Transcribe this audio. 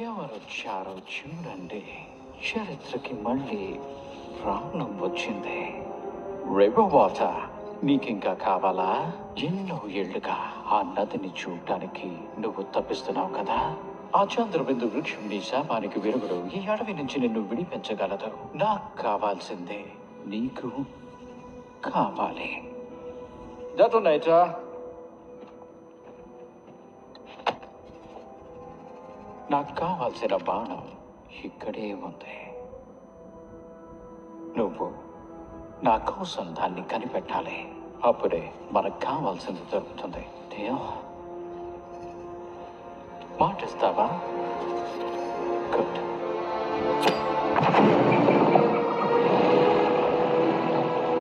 ఎవరొచ్చారో చూడండి. చరిత్రకి మళ్ళీ ప్రాణం వచ్చింది. రివర్ వాటర్ నీకింకా కావాలా? ఎన్నో ఏళ్లుగా ఆ నదిని చూడటానికి నువ్వు తప్పిస్తున్నావు కదా. ఆ చంద్రబిందు వృక్షం నీ శాపానికి విరుగుడు. ఈ అడవి నుంచి నిన్ను విడిపించగలదు. నాకు కావాల్సిందే నీకు కావాలి. డెటోనేటర్. నాకు కావాల్సిన బాణం ఇక్కడే ఉంది. నువ్వు నా కోసం దాన్ని కనిపెట్టాలి. అప్పుడే మనకు కావాల్సింది దొరుకుతుంది. మాటిస్తావా? గుడ్.